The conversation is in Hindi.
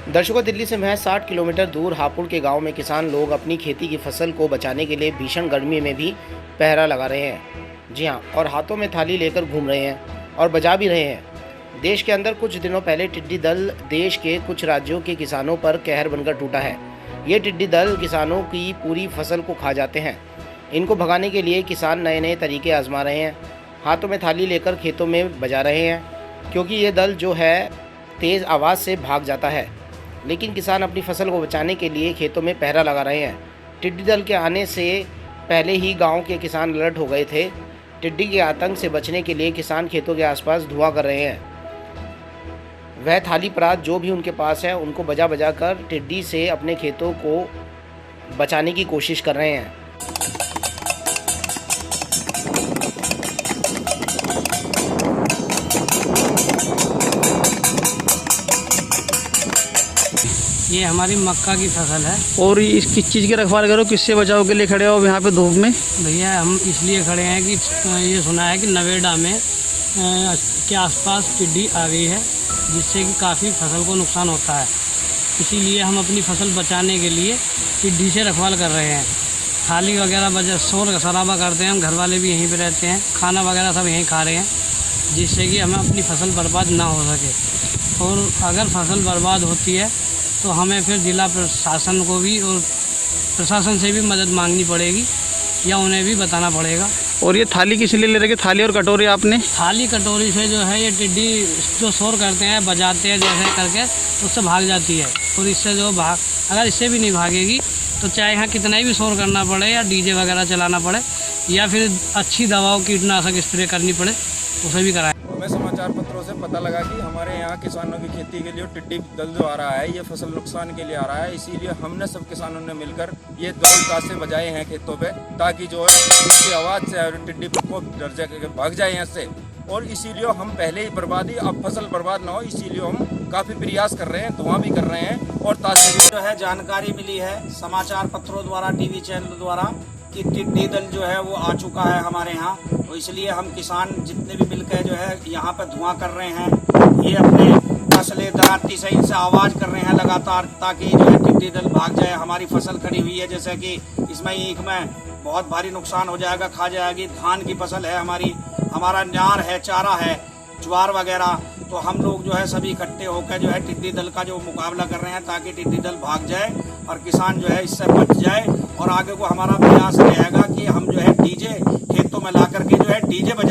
दर्शकों, दिल्ली से महज 60 किलोमीटर दूर हापुड़ के गांव में किसान लोग अपनी खेती की फसल को बचाने के लिए भीषण गर्मी में भी पहरा लगा रहे हैं। जी हां, और हाथों में थाली लेकर घूम रहे हैं और बजा भी रहे हैं। देश के अंदर कुछ दिनों पहले टिड्डी दल देश के कुछ राज्यों के किसानों पर कहर बनकर टूटा है। ये टिड्डी दल किसानों की पूरी फसल को खा जाते हैं। इनको भगाने के लिए किसान नए नए तरीके आजमा रहे हैं। हाथों में थाली लेकर खेतों में बजा रहे हैं, क्योंकि ये दल जो है तेज़ आवाज़ से भाग जाता है। लेकिन किसान अपनी फसल को बचाने के लिए खेतों में पहरा लगा रहे हैं। टिड्डी दल के आने से पहले ही गांव के किसान अलर्ट हो गए थे। टिड्डी के आतंक से बचने के लिए किसान खेतों के आसपास धुआं कर रहे हैं। वह थाली परात जो भी उनके पास है उनको बजा बजा कर टिड्डी से अपने खेतों को बचाने की कोशिश कर रहे हैं। ये हमारी मक्का की फसल है। और इस किस चीज़ की रखवाली करो, किससे बचाव के लिए खड़े हो यहाँ पे धूप में? भैया हम इसलिए खड़े हैं कि ये सुना है कि नवेड़ा में के आसपास टिड्डी आ गई है, जिससे कि काफ़ी फसल को नुकसान होता है। इसीलिए हम अपनी फसल बचाने के लिए टिड्डी से रखवाल कर रहे हैं। थाली वगैरह बजा शोर शराबा करते हैं, हम घर वाले भी यहीं पे रहते हैं, खाना वगैरह सब यहीं खा रहे हैं, जिससे कि हमें अपनी फसल बर्बाद ना हो सके। और अगर फसल बर्बाद होती है तो हमें फिर जिला प्रशासन को भी और प्रशासन से भी मदद मांगनी पड़ेगी या उन्हें भी बताना पड़ेगा। और ये थाली किस लिए ले रखे? थाली और कटोरी आपने? थाली कटोरी से जो है ये टिड्डी जो शोर करते हैं, बजाते हैं जैसे करके, उससे भाग जाती है। और इससे जो अगर इससे भी नहीं भागेगी तो चाहे यहाँ कितना ही भी शोर करना पड़े या डीजे वगैरह चलाना पड़े या फिर अच्छी दवाओं कीटनाशक स्प्रे करनी पड़े, उसे भी कराएं। हमें समाचार पत्रों से पता लगा कि हमारे यहाँ किसानों की खेती के लिए टिड्डी दल जो आ रहा है, ये फसल नुकसान के लिए आ रहा है। इसीलिए हमने सब किसानों ने मिलकर ये ढोल ताशे बजाए हैं खेतों पे, ताकि जो है इसकी आवाज़ से टिड्डी को डर जाके भाग जाए यहाँ से। और इसीलिए हम पहले ही बर्बादी, अब फसल बर्बाद ना हो, इसीलिए हम काफ़ी प्रयास कर रहे हैं, धुआं भी कर रहे हैं। और ताशे भी जो है जानकारी मिली है समाचार पत्रों द्वारा, टीवी चैनल द्वारा, कि टिड्डी दल जो है वो आ चुका है हमारे यहाँ। तो इसलिए हम किसान जितने भी मिलकर जो है यहाँ पर धुआं कर रहे हैं। ये अपने फसलें दराती से इनसे आवाज़ कर रहे हैं लगातार, ताकि जो है टिड्डी दल भाग जाए। हमारी फसल खड़ी हुई है, जैसे कि इसमें ईख में बहुत भारी नुकसान हो जाएगा, खा जाएगी। धान की फसल है हमारी, हमारा नार है, चारा है, ज्वार वगैरह। तो हम लोग जो है सभी इकट्ठे होकर जो है टिड्डी दल का जो मुकाबला कर रहे हैं, ताकि टिड्डी दल भाग जाए और किसान जो है इससे बच जाए। और आगे को हमारा प्रयास रहेगा कि हम जो है डीजे खेतों में ला करके जो है डीजे बजाए।